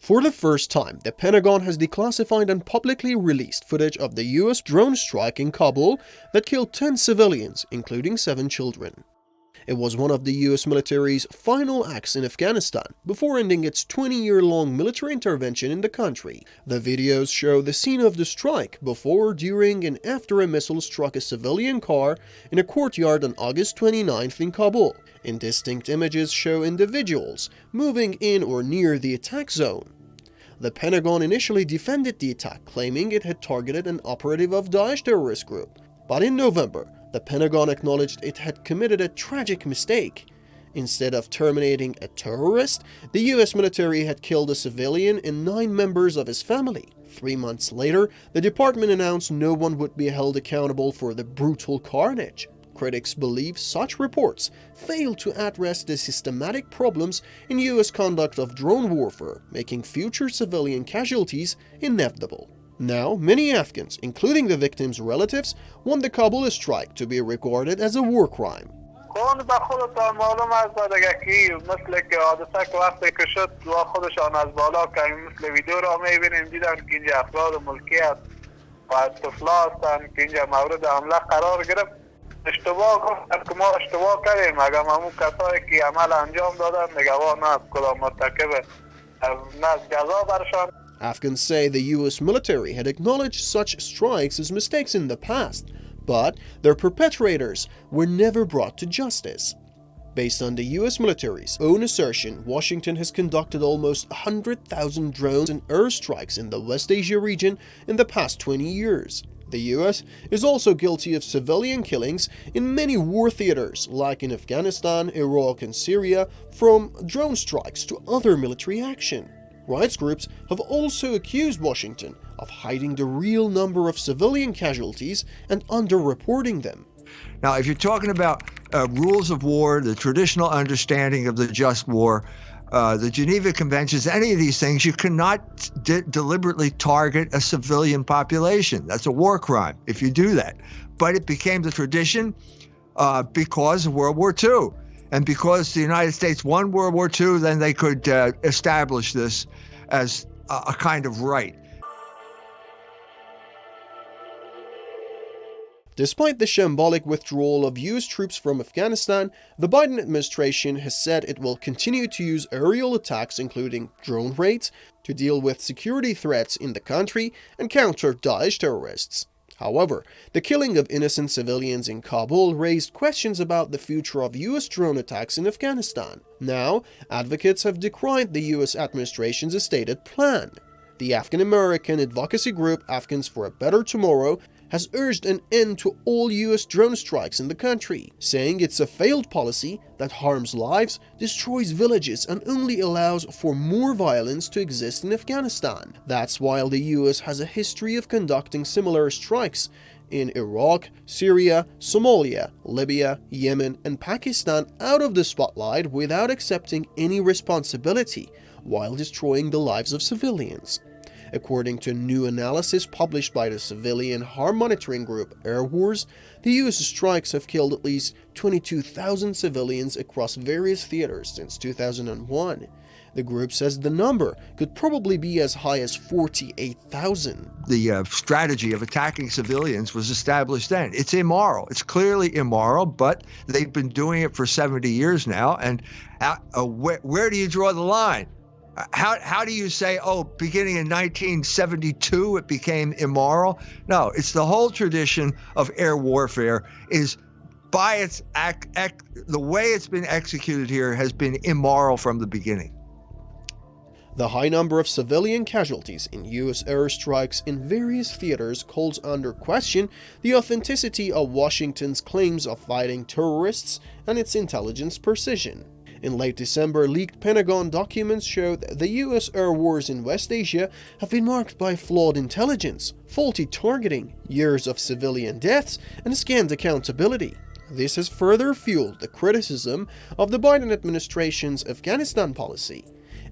For the first time, the Pentagon has declassified and publicly released footage of the US drone strike in Kabul that killed 10 civilians, including 7 children. It was one of the US military's final acts in Afghanistan before ending its 20-year-long military intervention in the country. The videos show the scene of the strike before, during, and after a missile struck a civilian car in a courtyard on August 29th in Kabul. Indistinct images show individuals moving in or near the attack zone. The Pentagon initially defended the attack, claiming it had targeted an operative of Daesh terrorist group. But in November, the Pentagon acknowledged it had committed a tragic mistake. Instead of terminating a terrorist, the US military had killed a civilian and 9 members of his family. 3 months later, the department announced no one would be held accountable for the brutal carnage. Critics believe such reports fail to address the systematic problems in US conduct of drone warfare, making future civilian casualties inevitable. Now, many Afghans, including the victims' relatives, want the Kabul strike to be regarded as a war crime. Afghans say the US military had acknowledged such strikes as mistakes in the past, but their perpetrators were never brought to justice. Based on the US military's own assertion, Washington has conducted almost 100,000 drones and airstrikes in the West Asia region in the past 20 years. The US is also guilty of civilian killings in many war theaters, like in Afghanistan, Iraq, and Syria, from drone strikes to other military action. Rights groups have also accused Washington of hiding the real number of civilian casualties and underreporting them. Now, if you're talking about rules of war, the traditional understanding of the just war, the Geneva Conventions, any of these things, you cannot deliberately target a civilian population. That's a war crime if you do that. But it became the tradition because of World War II. And because the United States won World War II, then they could establish this as a kind of right. Despite the shambolic withdrawal of US troops from Afghanistan, the Biden administration has said it will continue to use aerial attacks, including drone raids, to deal with security threats in the country and counter Daesh terrorists. However, the killing of innocent civilians in Kabul raised questions about the future of US drone attacks in Afghanistan. Now, advocates have decried the US administration's stated plan. The Afghan-American advocacy group Afghans for a Better Tomorrow has urged an end to all US drone strikes in the country, saying it's a failed policy that harms lives, destroys villages, and only allows for more violence to exist in Afghanistan. That's while the US has a history of conducting similar strikes in Iraq, Syria, Somalia, Libya, Yemen, and Pakistan out of the spotlight without accepting any responsibility, while destroying the lives of civilians. According to new analysis published by the civilian harm monitoring group Air Wars, the US strikes have killed at least 22,000 civilians across various theaters since 2001. The group says the number could probably be as high as 48,000. The strategy of attacking civilians was established then. It's immoral. It's clearly immoral, but they've been doing it for 70 years now. And where do you draw the line? How do you say, oh, beginning in 1972 it became immoral? No, it's the whole tradition of air warfare is by its the way it's been executed here has been immoral from the beginning. The high number of civilian casualties in US airstrikes in various theaters calls under question the authenticity of Washington's claims of fighting terrorists and its intelligence precision. In late December, leaked Pentagon documents showed that the US air wars in West Asia have been marked by flawed intelligence, faulty targeting, years of civilian deaths, and scant accountability. This has further fueled the criticism of the Biden administration's Afghanistan policy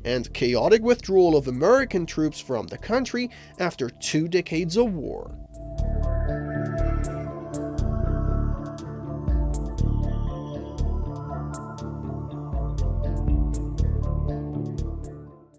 and chaotic withdrawal of American troops from the country after 2 decades of war.